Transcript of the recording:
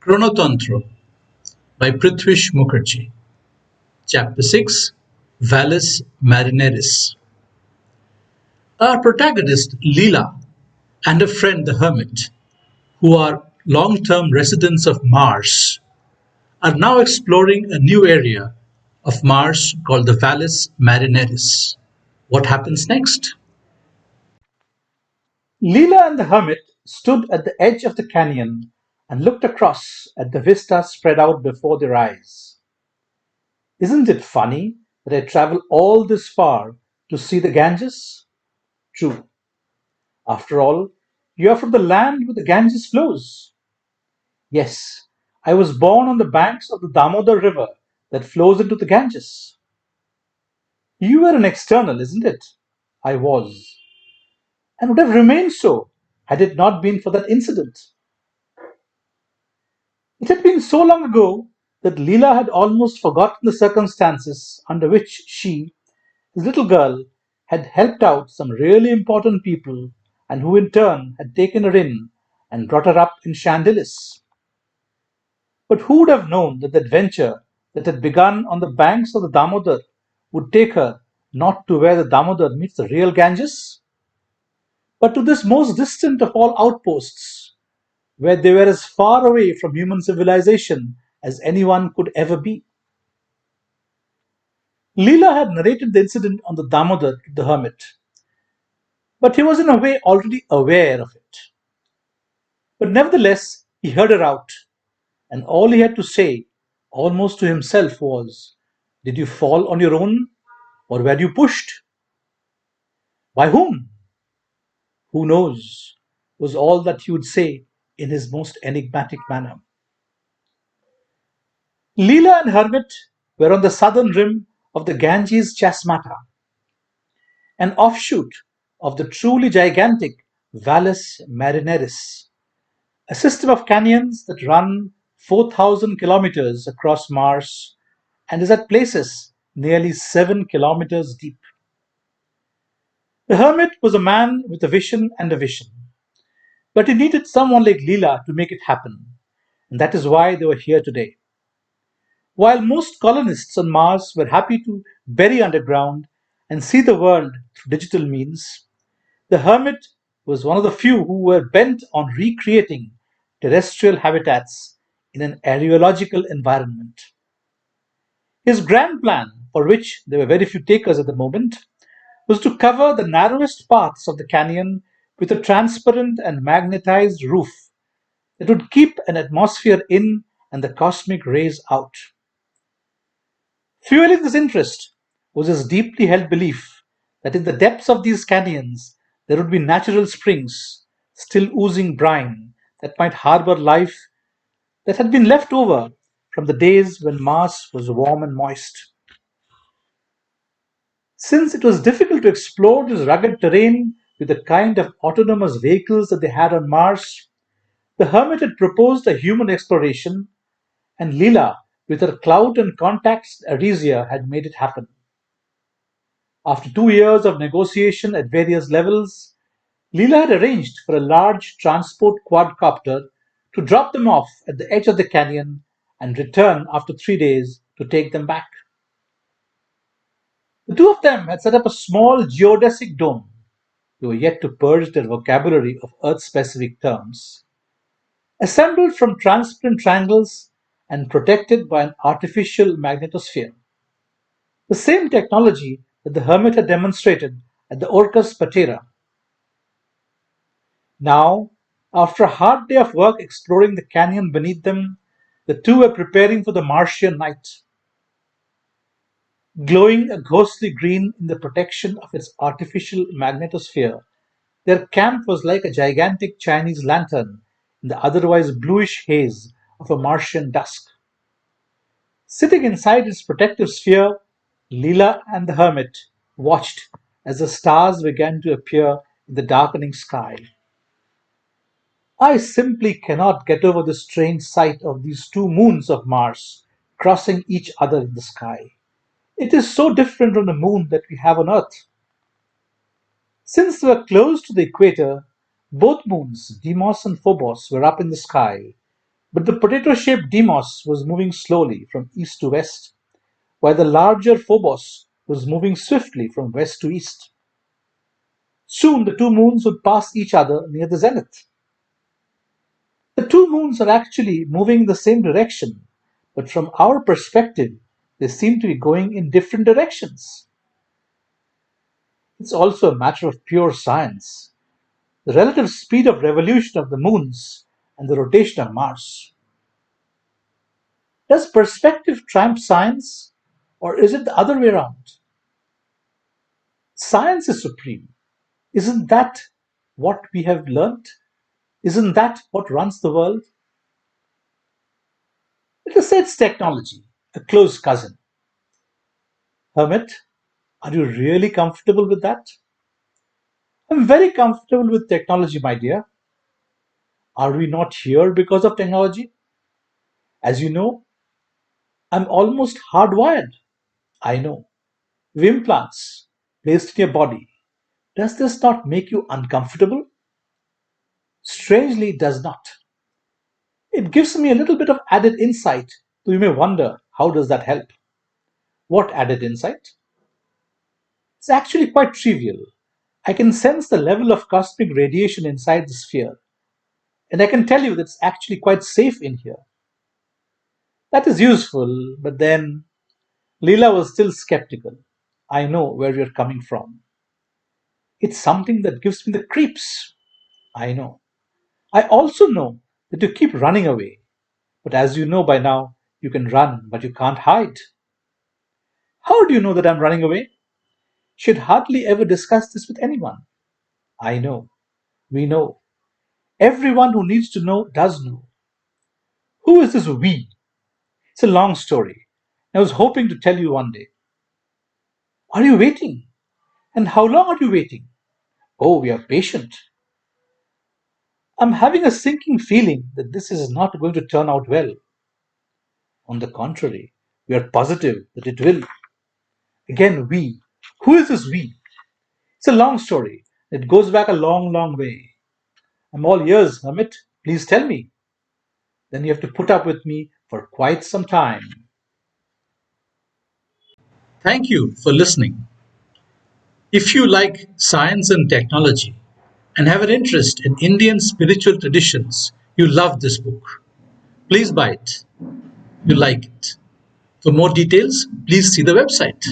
Chronotantra by Prithwis Mukerjee. Chapter 6 Valles Marineris. Our protagonist Lila and her friend the Hermit, who are long term residents of Mars, are now exploring a new area of Mars called the Valles Marineris. What happens next? Lila and the hermit stood at the edge of the canyon and looked across at the vista spread out before their eyes. Isn't it funny that I travel all this far to see the Ganges? True. After all, you are from the land where the Ganges flows. Yes, I was born on the banks of the Damodar River that flows into the Ganges. You were an external, isn't it? I was, and would have remained so had it not been for that incident. It had been so long ago that Leela had almost forgotten the circumstances under which she, his little girl, had helped out some really important people and who in turn had taken her in and brought her up in Chandilis. But who would have known that the adventure that had begun on the banks of the Damodar would take her not to where the Damodar meets the real Ganges, but to this most distant of all outposts, where they were as far away from human civilization as anyone could ever be. Leela had narrated the incident on the Damodar to the hermit, but he was in a way already aware of it. But nevertheless, he heard her out, and all he had to say, almost to himself, was, "Did you fall on your own, or were you pushed? By whom? Who knows?" was all that he would say in his most enigmatic manner. Leela and Hermit were on the southern rim of the Ganges Chasmata, an offshoot of the truly gigantic Valles Marineris, a system of canyons that run 4,000 kilometers across Mars and is at places nearly 7 kilometers deep. The hermit was a man with a vision and a vision, but he needed someone like Leela to make it happen, and that is why they were here today. While most colonists on Mars were happy to bury underground and see the world through digital means, the hermit was one of the few who were bent on recreating terrestrial habitats in an areological environment. His grand plan, for which there were very few takers at the moment, was to cover the narrowest parts of the canyon with a transparent and magnetized roof that would keep an atmosphere in and the cosmic rays out. Fueling this interest was his deeply held belief that in the depths of these canyons there would be natural springs, still oozing brine, that might harbor life that had been left over from the days when Mars was warm and moist. Since it was difficult to explore this rugged terrain with the kind of autonomous vehicles that they had on Mars, the hermit had proposed a human exploration, and Leela, with her clout and contacts at Arisia, had made it happen. After 2 years of negotiation at various levels, Leela had arranged for a large transport quadcopter to drop them off at the edge of the canyon and return after 3 days to take them back. The two of them had set up a small geodesic dome. They were yet to purge their vocabulary of Earth specific terms, assembled from transparent triangles and protected by an artificial magnetosphere. The same technology that the hermit had demonstrated at the Orcas Patera. Now, after a hard day of work exploring the canyon beneath them, the two were preparing for the Martian night. Glowing a ghostly green in the protection of its artificial magnetosphere, their camp was like a gigantic Chinese lantern in the otherwise bluish haze of a Martian dusk. Sitting inside its protective sphere, Leela and the hermit watched as the stars began to appear in the darkening sky. I simply cannot get over the strange sight of these two moons of Mars crossing each other in the sky. It is so different from the moon that we have on Earth. Since they were close to the equator, both moons, Deimos and Phobos, were up in the sky, But the potato shaped Deimos was moving slowly from east to west, while the larger Phobos was moving swiftly from west to east. Soon the two moons would pass each other near the zenith. The two moons are actually moving in the same direction, but from our perspective, they seem to be going in different directions. It's also a matter of pure science, the relative speed of revolution of the moons and the rotation of Mars. Does perspective trump science, or is it the other way around? Science is supreme. Isn't that what we have learnt? Isn't that what runs the world? Let us say it's technology, a close cousin. Hermit, are you really comfortable with that? I'm very comfortable with technology, my dear. Are we not here because of technology? As you know, I'm almost hardwired. I know. Implants placed in your body. Does this not make you uncomfortable? Strangely, it does not. It gives me a little bit of added insight, though you may wonder how does that help? What added insight? It's actually quite trivial. I can sense the level of cosmic radiation inside the sphere, and I can tell you that it's actually quite safe in here. That is useful, but then Lila was still skeptical. I know where you're coming from. It's something that gives me the creeps. I know. I also know that you keep running away. But as you know by now, you can run, but you can't hide. How do you know that I'm running away? Should hardly ever discuss this with anyone. I know. We know. Everyone who needs to know does know. Who is this we? It's a long story. I was hoping to tell you one day. Are you waiting? And how long are you waiting? Oh, we are patient. I'm having a sinking feeling that this is not going to turn out well. On the contrary, we are positive that it will. Again, we. Who is this we? It's a long story. It goes back a long, long way. I'm all ears, Hermit. Please tell me. Then you have to put up with me for quite some time. Thank you for listening. If you like science and technology and have an interest in Indian spiritual traditions, you love this book. Please buy it. You like it. For more details, please see the website.